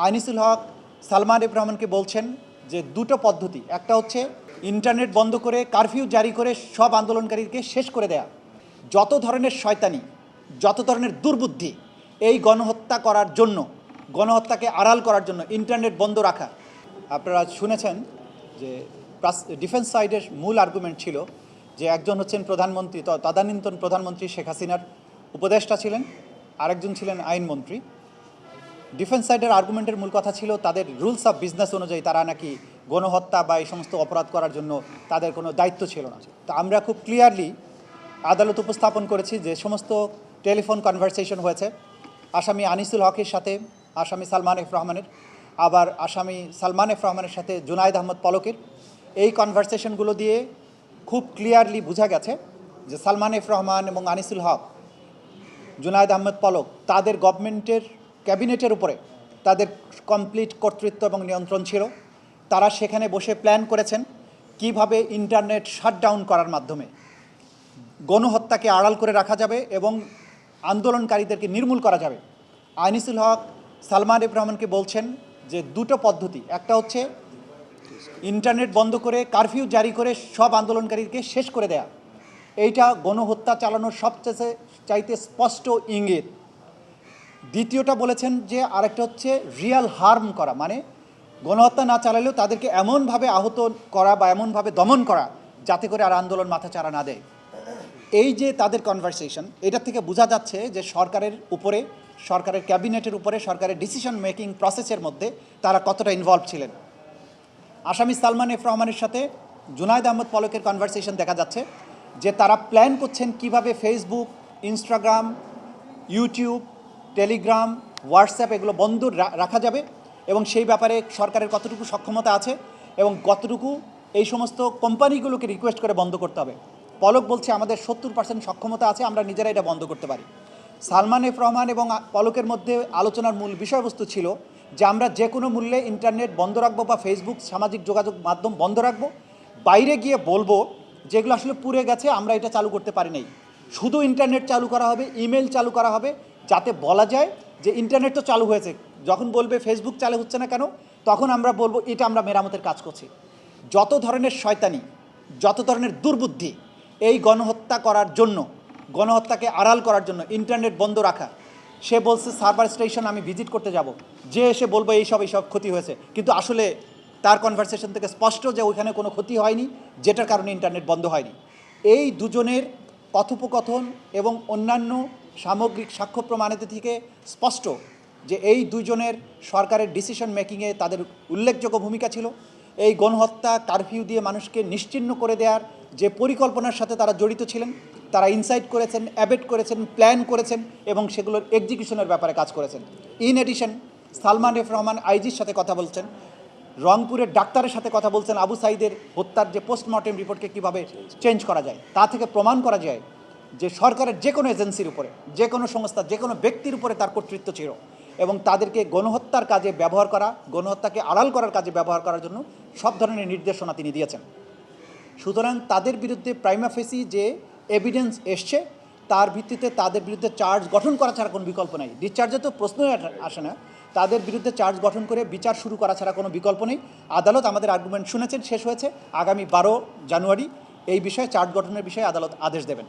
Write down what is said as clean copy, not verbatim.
আনিসুল হক Salman F রহমানকে বলছেন যে দুটো পদ্ধতি, একটা হচ্ছে ইন্টারনেট বন্ধ করে কারফিউ জারি করে সব আন্দোলনকারীকে শেষ করে দেয়া। যত ধরনের শয়তানি, যত ধরনের দুর্বুদ্ধি এই গণহত্যা করার জন্য, গণহত্যাকে আড়াল করার জন্য ইন্টারনেট বন্ধ রাখা। আপনারা শুনেছেন যে ডিফেন্স সাইডের মূল আর্গুমেন্ট ছিল যে একজন হচ্ছেন প্রধানমন্ত্রী, তদানীন্তন প্রধানমন্ত্রী শেখ হাসিনার উপদেষ্টা ছিলেন, আরেকজন ছিলেন আইনমন্ত্রী। ডিফেন্স সাইডের আর্গুমেন্টের মূল কথা ছিল তাদের রুলস অফ বিজনেস অনুযায়ী তারা নাকি গণহত্যা বা এই সমস্ত অপরাধ করার জন্য তাদের কোনো দায়িত্ব ছিল না। তা আমরা খুব ক্লিয়ারলি আদালত উপস্থাপন করেছি যে সমস্ত টেলিফোন কনভারসেশন হয়েছে আসামি আনিসুল হকের সাথে আসামি সালমান এফ রহমানের, আবার আসামি সালমান এফ রহমানের সাথে জুনায়েদ আহমদ পলকের, এই কনভারসেশনগুলো দিয়ে খুব ক্লিয়ারলি বোঝা গেছে যে সালমান এফ রহমান এবং আনিসুল হক, জুনায়েদ আহমদ পলক তাদের গভর্নমেন্টের ক্যাবিনেটের উপরে তাদের কমপ্লিট কর্তৃত্ব এবং নিয়ন্ত্রণ ছিল। তারা সেখানে বসে প্ল্যান করেছেন কিভাবে ইন্টারনেট শাটডাউন করার মাধ্যমে গণহত্যাকে আড়াল করে রাখা যাবে এবং আন্দোলনকারীদেরকে নির্মূল করা যাবে। আনিসুল হক সালমান এফ রহমানকে বলছেন যে দুটো পদ্ধতি, একটা হচ্ছে ইন্টারনেট বন্ধ করে কারফিউ জারি করে সব আন্দোলনকারীকে শেষ করে দেয়া। এইটা গণহত্যা চালানোর সবচেয়ে চাইতে স্পষ্ট ইঙ্গিত। দ্বিতীয়টা বলেছেন যে আরেকটা হচ্ছে রিয়াল হার্ম করা, মানে গণহত্যা না চালালেও তাদেরকে এমনভাবে আহত করা বা এমনভাবে দমন করা যাতে করে আর আন্দোলন মাথাচাড়া না দেয়। এই যে তাদের কনভারসেশন, এটা থেকে বোঝা যাচ্ছে যে সরকারের উপরে, সরকারের ক্যাবিনেটের উপরে, সরকারের ডিসিশন মেকিং প্রসেসের মধ্যে তারা কতটা ইনভলভ ছিলেন। আসামি সালমান এফ রহমানের সাথে জুনায়েদ আহমদ পলকের কনভারসেশন দেখা যাচ্ছে যে তারা প্ল্যান করছেন কিভাবে Facebook, Instagram, YouTube, Telegram, WhatsApp এগুলো বন্ধ রাখা যাবে এবং সেই ব্যাপারে সরকারের কতটুকু সক্ষমতা আছে এবং কতটুকু এই সমস্ত কোম্পানিগুলোকে রিকোয়েস্ট করে বন্ধ করতে হবে। পলক বলছে আমাদের 70% সক্ষমতা আছে, আমরা নিজেরা এটা বন্ধ করতে পারি। সালমান এফ রহমান এবং পলকের মধ্যে আলোচনার মূল বিষয়বস্তু ছিল যে আমরা যে কোনো মূল্যে ইন্টারনেট বন্ধ রাখবো বা ফেসবুক, সামাজিক যোগাযোগ মাধ্যম বন্ধ রাখবো, বাইরে গিয়ে বলবো যেগুলো আসলে পুড়ে গেছে আমরা এটা চালু করতে পারি নাই, শুধু ইন্টারনেট চালু করা হবে, ইমেল চালু করা হবে, যাতে বলা যায় যে ইন্টারনেট তো চালু হয়েছে। যখন বলবে ফেসবুক চালু হচ্ছে না কেন, তখন আমরা বলবো এটা আমরা মেরামতের কাজ করছি। যত ধরনের শয়তানি, যত ধরনের দুর্বুদ্ধি এই গণহত্যা করার জন্য, গণহত্যাকে আড়াল করার জন্য ইন্টারনেট বন্ধ রাখা। সে বলছে সার্ভার স্টেশন আমি ভিজিট করতে যাব, যে এসে বলবো এইসব ক্ষতি হয়েছে, কিন্তু আসলে তার কনভারসেশন থেকে স্পষ্ট যে ওইখানে কোনো ক্ষতি হয়নি, যেটার কারণে ইন্টারনেট বন্ধ হয়নি। এই দুজনের কথোপকথন এবং অন্যান্য সামগ্রিক সাক্ষ্য প্রমাণের থেকে স্পষ্ট যে এই দুজনের সরকারের ডিসিশন মেকিংয়ে তাদের উল্লেখযোগ্য ভূমিকা ছিল। এই গণহত্যা কারফিউ দিয়ে মানুষকে নিশ্চিহ্ন করে দেওয়ার যে পরিকল্পনার সাথে তারা জড়িত ছিলেন, তারা ইনসাইট করেছেন, অ্যাবেট করেছেন, প্ল্যান করেছেন এবং সেগুলোর এক্সিকিউশনের ব্যাপারে কাজ করেছেন। In addition Salman F Rahman আইজির সাথে কথা বলছেন, রংপুরের ডাক্তারের সাথে কথা বলছেন আবু সাইদের হত্যার যে পোস্টমর্টেম রিপোর্টকে কীভাবে চেঞ্জ করা যায়, তা থেকে প্রমাণ করা যায় যে সরকারের যে কোনো এজেন্সির উপরে, যে কোনো সংস্থা, যে কোনো ব্যক্তির উপরে তার কর্তৃত্ব ছিল এবং তাদেরকে গণহত্যার কাজে ব্যবহার করা, গণহত্যাকে আড়াল করার কাজে ব্যবহার করার জন্য সব ধরনের নির্দেশনা তিনি দিয়েছেন। সুতরাং তাদের বিরুদ্ধে প্রাইমা ফেসি যে এভিডেন্স এসছে তার ভিত্তিতে তাদের বিরুদ্ধে চার্জ গঠন করা ছাড়া কোনো বিকল্প নেই। ডিসচার্জে তো প্রশ্নই আসে না, তাদের বিরুদ্ধে চার্জ গঠন করে বিচার শুরু করা ছাড়া কোনো বিকল্প নেই। আদালত আমাদের আর্গুমেন্ট শুনেছেন, শেষ হয়েছে। আগামী 12 জানুয়ারি এই বিষয়ে চার্জ গঠনের বিষয়ে আদালত আদেশ দেবেন।